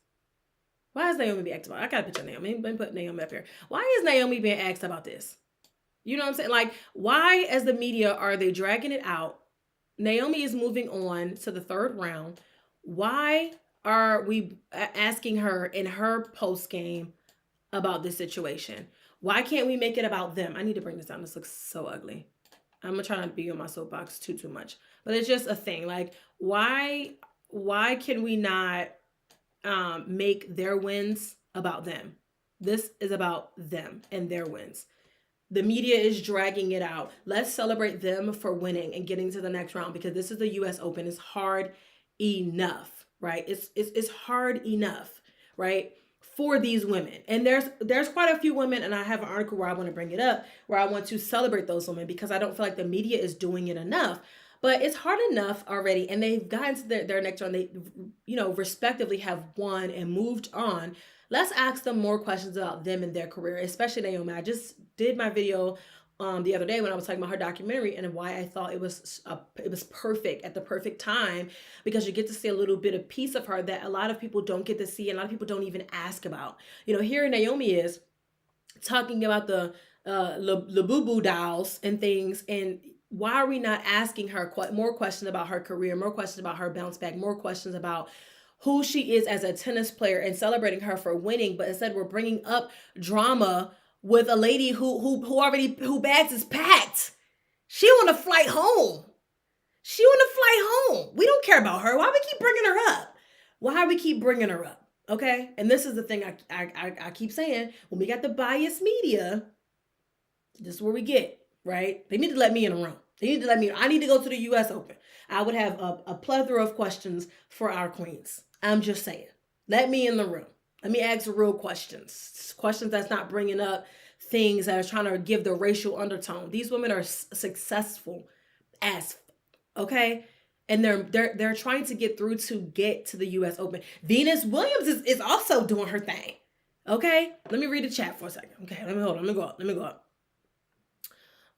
Why is Naomi being asked about it? I got a picture of Naomi. Let me put Naomi up here. Why is Naomi being asked about this? You know what I'm saying? Like, why as the media are they dragging it out? Naomi is moving on to the 3rd round. Why are we asking her in her post game about this situation? Why can't we make it about them? I need to bring this down. This looks so ugly. I'm gonna try not to be on my soapbox too much, but it's just a thing. Like, why can we not make their wins about them? This is about them and their wins. The media is dragging it out. Let's celebrate them for winning and getting to the next round because this is the U.S. Open. It's hard enough, right? It's hard enough, right? For these women. And there's quite a few women, and I have an article where I want to bring it up, where I want to celebrate those women because I don't feel like the media is doing it enough. But it's hard enough already, and they've gotten to their next round. They, respectively have won and moved on. Let's ask them more questions about them and their career, especially Naomi. I just did my video the other day when I was talking about her documentary and why I thought it was perfect at the perfect time because you get to see a little bit of piece of her that a lot of people don't get to see and a lot of people don't even ask about. Here Naomi is talking about the Labubu dolls and things, and why are we not asking her more questions about her career, more questions about her bounce back, more questions about who she is as a tennis player and celebrating her for winning, but instead we're bringing up drama with a lady who bags is packed. She on a flight home. We don't care about her. Why we keep bringing her up? Okay? And this is the thing I keep saying. When we got the biased media, this is where we get, right? They need to let me in the room. I need to go to the U.S. Open. I would have a plethora of questions for our queens. I'm just saying. Let me in the room. Let me ask real questions. Questions that's not bringing up things that are trying to give the racial undertone. These women are successful as okay, and they're trying to get through to get to the U.S. Open. Venus Williams is also doing her thing. Okay, let me read the chat for a second. Okay, let me hold on. Let me go up. Let me go up.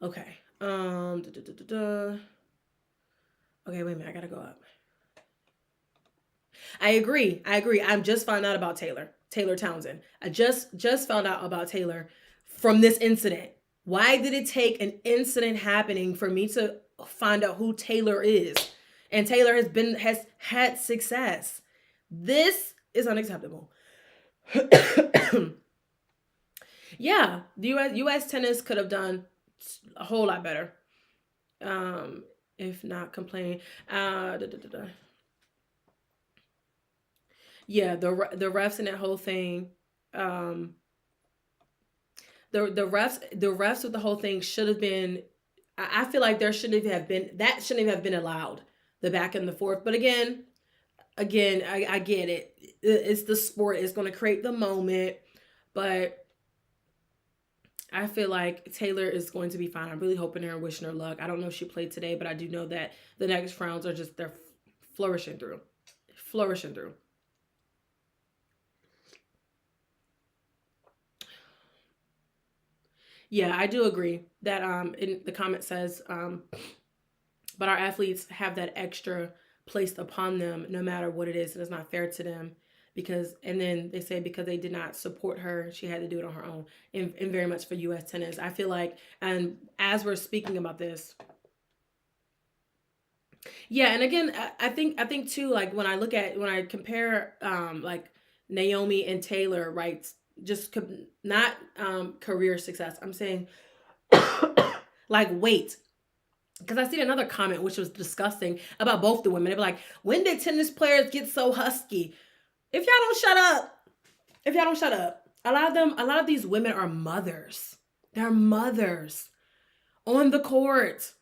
Okay. Okay, wait a minute. I gotta go up. I agree. I'm just finding out about Taylor Townsend. I just found out about Taylor from this incident. Why did it take an incident happening for me to find out who Taylor is? And Taylor has had success. This is unacceptable. Yeah, the US tennis could have done a whole lot better. If not complaining. Yeah, the refs and that whole thing. The refs with the whole thing should have been. I feel like there shouldn't have been that shouldn't have been allowed, the back and the forth. But again, I get it. It's the sport. It's going to create the moment, but I feel like Taylor is going to be fine. I'm really hoping her and wishing her luck. I don't know if she played today, but I do know that the next rounds are just they're flourishing through. Yeah, I do agree that in the comment says but our athletes have that extra placed upon them no matter what it is, and it's not fair to them because and then they say because they did not support her, she had to do it on her own. And very much for US tennis. I feel like, and as we're speaking about this, yeah, and again, I think too, like when I compare like Naomi and Taylor, right? Just not career success. I'm saying like weight. Because I seen another comment which was disgusting about both the women. They were like, when did tennis players get so husky? If y'all don't shut up, a lot of these women are mothers. They're mothers on the court.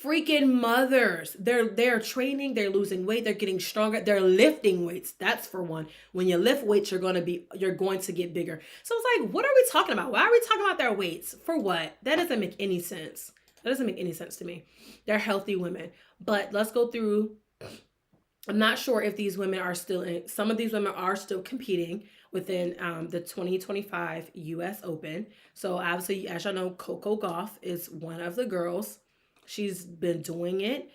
Freaking mothers. They're training, they're losing weight, they're getting stronger, they're lifting weights. That's for one. When you lift weights, you're going to get bigger. So it's like, what are we talking about? Why are we talking about their weights? For what? That doesn't make any sense. That doesn't make any sense to me. They're healthy women. But let's go through. I'm not sure if these women are still in. Some of these women are still competing within the 2025 U.S. Open. So obviously, as y'all know, Coco Gauff is one of the girls. She's been doing it,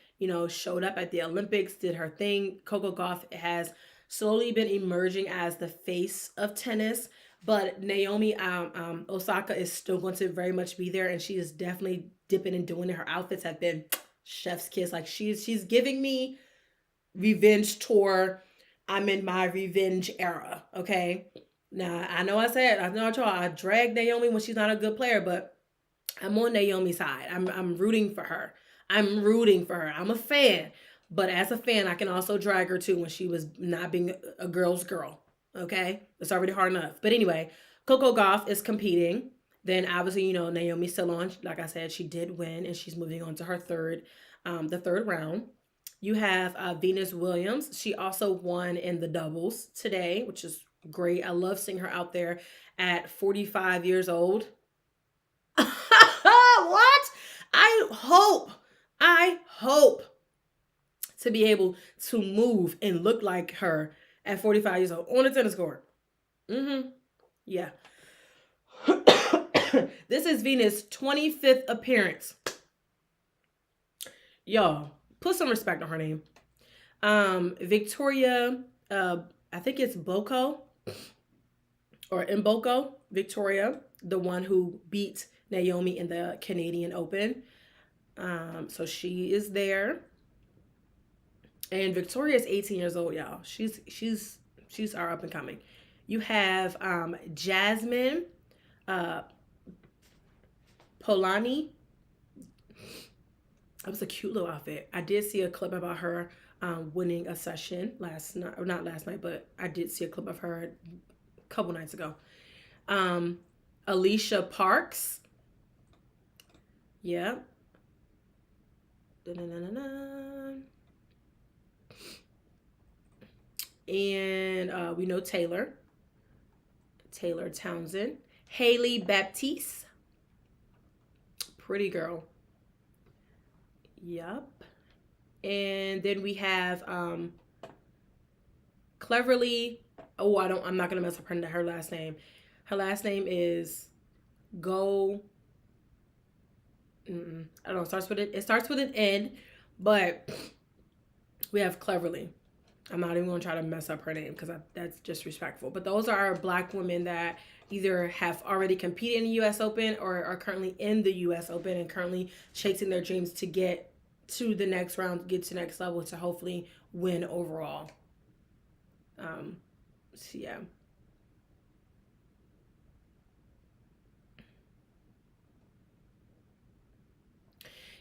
showed up at the Olympics, did her thing. Coco Gauff has slowly been emerging as the face of tennis, but Naomi Osaka is still going to very much be there, and she is definitely dipping and doing it. Her outfits have been chef's kiss. Like she's giving me revenge tour. I'm in my revenge era. Okay. Now I know I drag Naomi when she's not a good player, but I'm on Naomi's side. I'm rooting for her. I'm a fan. But as a fan, I can also drag her too when she was not being a girl's girl. Okay? It's already hard enough. But anyway, Coco Gauff is competing. Then obviously, Naomi's still on. Like I said, she did win and she's moving on to her the third round. You have Venus Williams. She also won in the doubles today, which is great. I love seeing her out there at 45 years old. What? I hope to be able to move and look like her at 45 years old on a tennis court. Yeah. This is Venus' 25th appearance. Y'all, put some respect on her name. Victoria, I think it's Boko or Mboko, Victoria, the one who beat Naomi in the Canadian Open. So she is there. And Victoria is 18 years old, y'all. She's our up and coming. You have Jasmine Polani. That was a cute little outfit. I did see a clip about her winning a session last night, or not last night, but I did see a clip of her a couple nights ago. Alicia Parks. Yeah. And we know Taylor Townsend, Haley Baptiste, pretty girl. Yep. And then we have Cleverly. Oh, I'm not gonna mess up her last name. Her last name is Go. I don't know. It starts with an N, but we have Cleverly. I'm not even gonna try to mess up her name because that's disrespectful. But those are Black women that either have already competed in the U.S. Open or are currently in the U.S. Open and currently chasing their dreams to get to the next round, get to the next level to hopefully win overall. So yeah.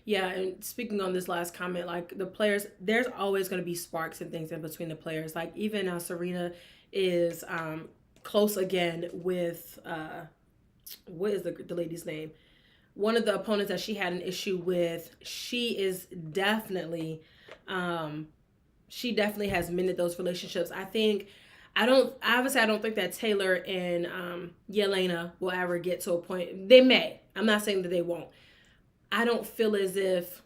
Yeah, and speaking on this last comment, like the players, there's always going to be sparks and things in between the players. Like even Serena is close again with what is the lady's name? One of the opponents that she had an issue with. She definitely has mended those relationships. I don't think that Taylor and Yelena will ever get to a point. They may. I'm not saying that they won't. I don't feel as if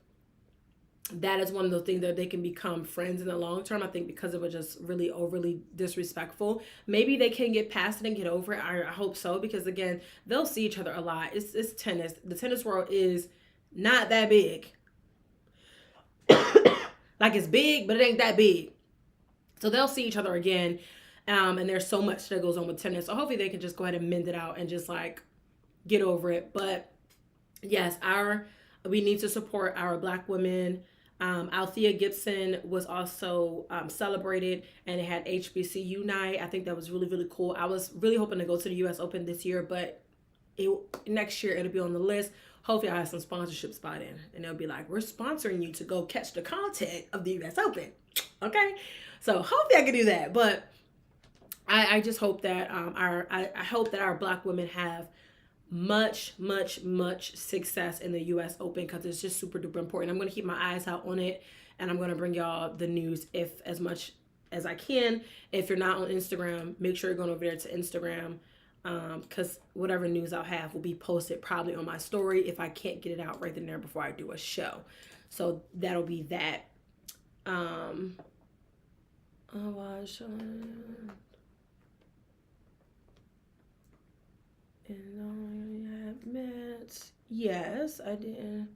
that is one of those things that they can become friends in the long term. I think because it was just really overly disrespectful. Maybe they can get past it and get over it. I hope so, because again, they'll see each other a lot. It's tennis. The tennis world is not that big. Like it's big, but it ain't that big. So they'll see each other again. And there's so much that goes on with tennis. So hopefully they can just go ahead and mend it out and just like get over it. But yes, we need to support our Black women. Althea Gibson was also celebrated, and it had HBCU night. I think that was really, really cool. I was really hoping to go to the U.S. Open this year, but next year it'll be on the list. Hopefully I have some sponsorships by then, and they'll be like, we're sponsoring you to go catch the content of the U.S. Open. Okay, so hopefully I can do that. But I just hope that I hope that our Black women have much success in the U.S. Open, because it's just super duper important. I'm going to keep my eyes out on it, and I'm going to bring y'all the news as much as I can. If you're not on Instagram, make sure you're going over there to Instagram, because whatever news I'll have will be posted probably on my story if I can't get it out right then and there before I do a show. So that'll be that. Yes, I did.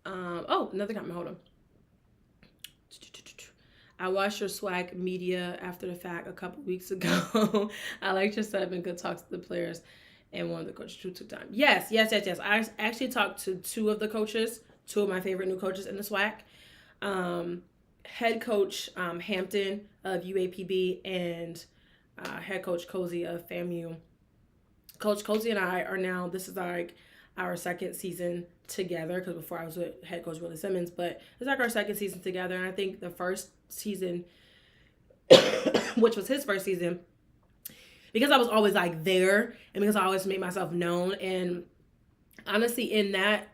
Another comment. Hold on. I watched your swag media after the fact a couple weeks ago. I liked your setup and good talks to the players and one of the coaches who took time. Yes. I actually talked to two of the coaches, two of my favorite new coaches in the swag. Head coach Hampton of UAPB and head coach Cozy of FAMU. Coach Cozy and I are now, this is like our second season together, because before I was with head coach Willie Simmons, but it's like our second season together. And I think the first season, which was his first season, because I was always like there and because I always made myself known. And honestly, in that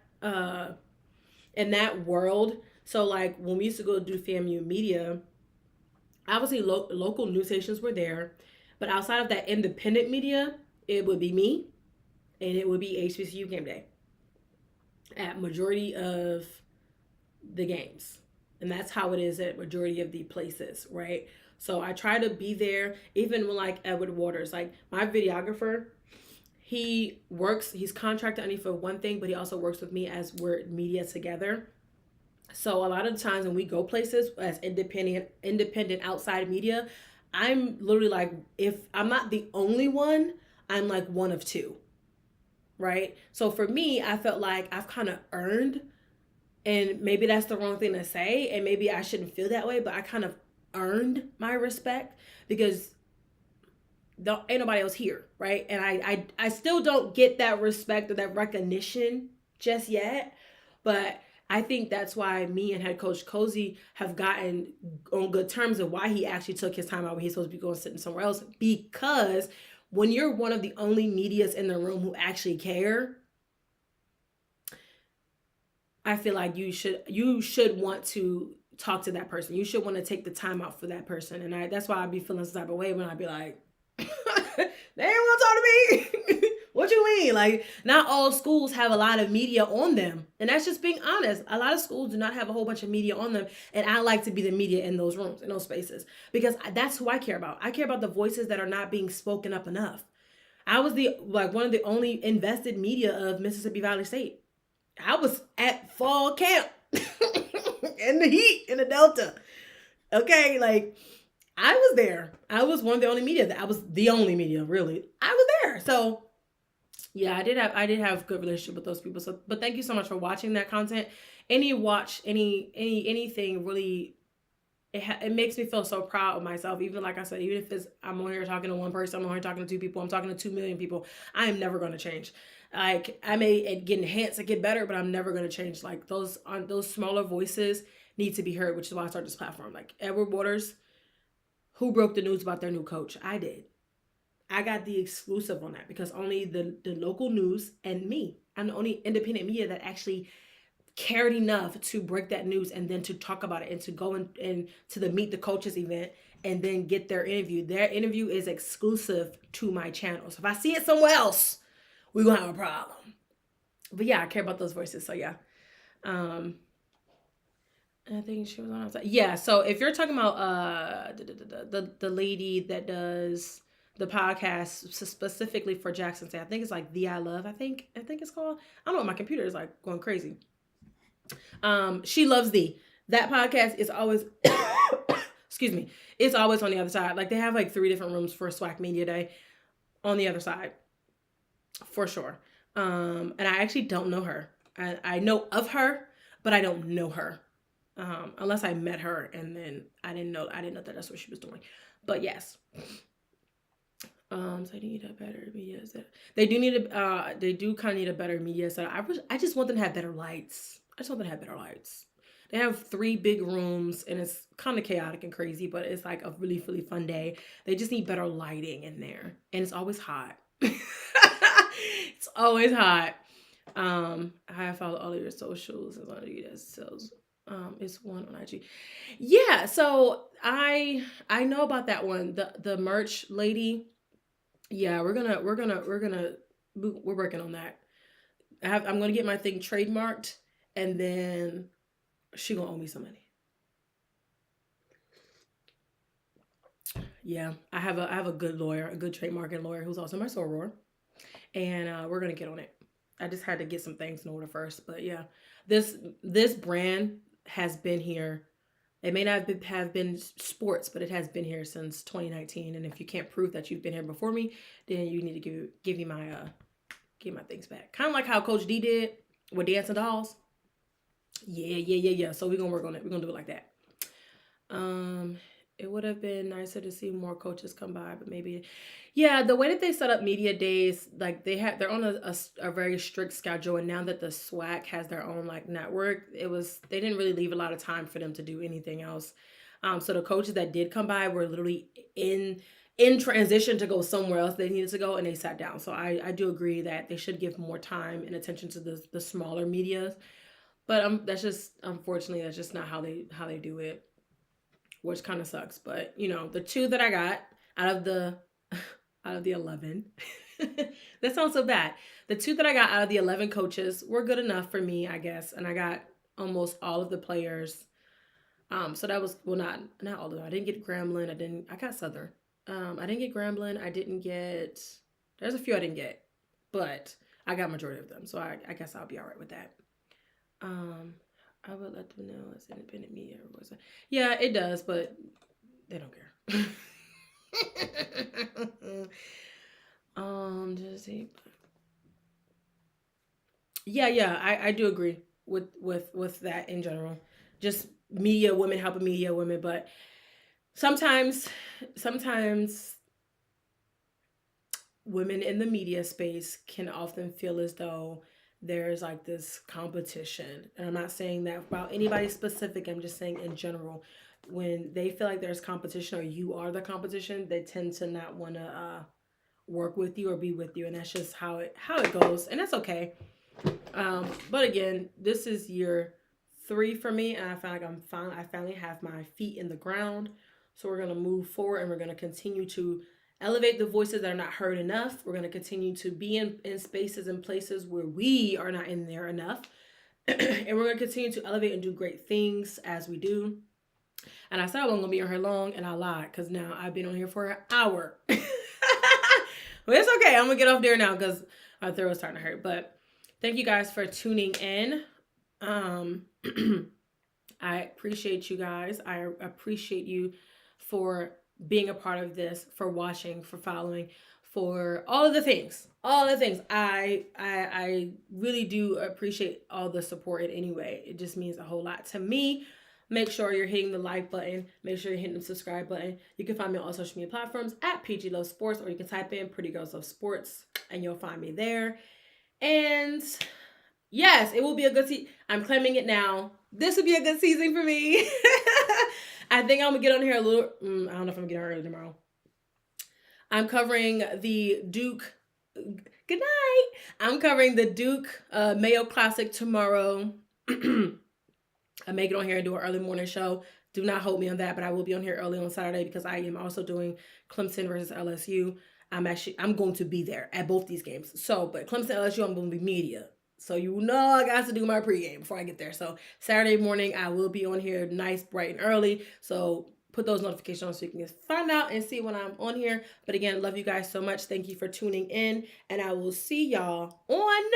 world, so like when we used to go do FAMU media, obviously local news stations were there, but outside of that independent media, it would be me, and it would be HBCU game day at majority of the games. And that's how it is at majority of the places, right? So I try to be there, even when like Edward Waters, like my videographer, he's contracted only for one thing, but he also works with me as we're media together. So a lot of the times when we go places as independent outside media, I'm literally like, if I'm not the only one, I'm like one of two, right? So for me, I felt like I've kind of earned, and maybe that's the wrong thing to say, and maybe I shouldn't feel that way, but I kind of earned my respect because ain't nobody else here, right? And I still don't get that respect or that recognition just yet, but I think that's why me and head coach Cozy have gotten on good terms of why he actually took his time out when he's supposed to be going sitting somewhere else, because when you're one of the only medias in the room who actually care, I feel like you should want to talk to that person. You should want to take the time out for that person. And that's why I be feeling some type of way when I be like, they ain't want to talk to me. What you mean? Like, not all schools have a lot of media on them. And that's just being honest. A lot of schools do not have a whole bunch of media on them. And I like to be the media in those rooms, in those spaces, because that's who I care about. I care about the voices that are not being spoken up enough. I was one of the only invested media of Mississippi Valley State. I was at fall camp in the heat in the Delta. Okay, like I was there. I was one of the only media. I was the only media, really. I was there. So yeah, I did have good relationship with those people. So, but thank you so much for watching that content. Anything really, it makes me feel so proud of myself. Even like I said, even if I'm on here talking to one person, I'm on here talking to 2 people, I'm talking to 2 million people, I am never going to change. Like, I may get enhanced and get better, but I'm never going to change. Like, those smaller voices need to be heard, which is why I started this platform. Like Edward Waters, who broke the news about their new coach? I did. I got the exclusive on that because only the local news and me, I'm the only independent media that actually cared enough to break that news and then to talk about it and to go and to the Meet the Coaches event and then get their interview. Their interview is exclusive to my channel. So if I see it somewhere else, we're going to have a problem. But yeah, I care about those voices. So yeah. I think she was on outside. Yeah, so if you're talking about the lady that does the podcast specifically for Jackson State, I think it's like The I Love, I think it's called. I don't know, my computer is like going crazy. She Loves Thee. That podcast is always excuse me, it's always on the other side. Like, they have like 3 different rooms for SWAC Media Day on the other side. For sure. And I actually don't know her. I know of her, but I don't know her. Unless I met her and then I didn't know that that's what she was doing. But yes. So they need a better media set. They do kind of need a better media set. I just want them to have better lights. They have 3 big rooms and it's kind of chaotic and crazy, but it's like a really, really fun day. They just need better lighting in there. And it's always hot. It's always hot. I follow all of your socials as long as you guys sells. It's one on IG. Yeah, so I know about that one. The merch lady. Yeah, we're working on that. I'm gonna get my thing trademarked, and then she gonna owe me some money. Yeah, I have a good lawyer, a good trademarking lawyer who's also my soror, and we're gonna get on it. I just had to get some things in order first, but yeah, this brand has been here. It may not have been sports, but it has been here since 2019. And if you can't prove that you've been here before me, then you need to give me my things back. Kind of like how Coach D did with Dancing Dolls. Yeah. So we're gonna work on it. We're gonna do it like that. It would have been nicer to see more coaches come by, but maybe, yeah, the way that they set up media days, like they're on a very strict schedule. And now that the SWAC has their own like network, they didn't really leave a lot of time for them to do anything else. So the coaches that did come by were literally in transition to go somewhere else they needed to go, and they sat down. So I do agree that they should give more time and attention to the smaller medias, but that's just, unfortunately, that's just not how they do it, which kind of sucks. But the 2 that I got out of the 11, that sounds so bad. The 2 that I got out of the 11 coaches were good enough for me, I guess. And I got almost all of the players. So that was, well, not all of them. I didn't get Grambling. I got Southern. I didn't get Grambling. There's a few I didn't get, but I got majority of them. So I guess I'll be all right with that. I would let them know it's independent media. Yeah, it does, but they don't care. Just see. Yeah, I do agree with that in general. Just media women helping media women, but sometimes women in the media space can often feel as though there's like this competition. And I'm not saying that about anybody specific. I'm just saying in general, when they feel like there's competition or you are the competition, they tend to not want to work with you or be with you. And that's just how it goes. And that's okay. But again, this is year 3 for me, and I feel like I finally have my feet in the ground. So we're gonna move forward, and we're gonna continue to elevate the voices that are not heard enough. We're gonna continue to be in spaces and places where we are not in there enough. And we're gonna continue to elevate and do great things as we do. And I said I wasn't gonna be on here long, and I lied because now I've been on here for an hour. But it's okay. I'm gonna get off there now because my throat is starting to hurt. But thank you guys for tuning in. I appreciate you guys. I appreciate you for being a part of this, for watching, for following, for all of the things. All the things. I really do appreciate all the support in any way. It just means a whole lot to me. Make sure you're hitting the like button. Make sure you're hitting the subscribe button. You can find me on all social media platforms at PG Love Sports, or you can type in Pretty Girls Love Sports and you'll find me there. And yes, it will be a good season. I'm claiming it now. This will be a good season for me. I think I'm going to get on here a little. I don't know if I'm going to get on early tomorrow. I'm covering the Duke. Good night. I'm covering the Duke Mayo Classic tomorrow. I may get on here and do an early morning show. Do not hold me on that, but I will be on here early on Saturday because I am also doing Clemson versus LSU. I'm going to be there at both these games. So, but Clemson, LSU, I'm going to be media. So you know I got to do my pregame before I get there. So Saturday morning, I will be on here nice, bright, and early. So put those notifications on so you can find out and see when I'm on here. But again, love you guys so much. Thank you for tuning in. And I will see y'all on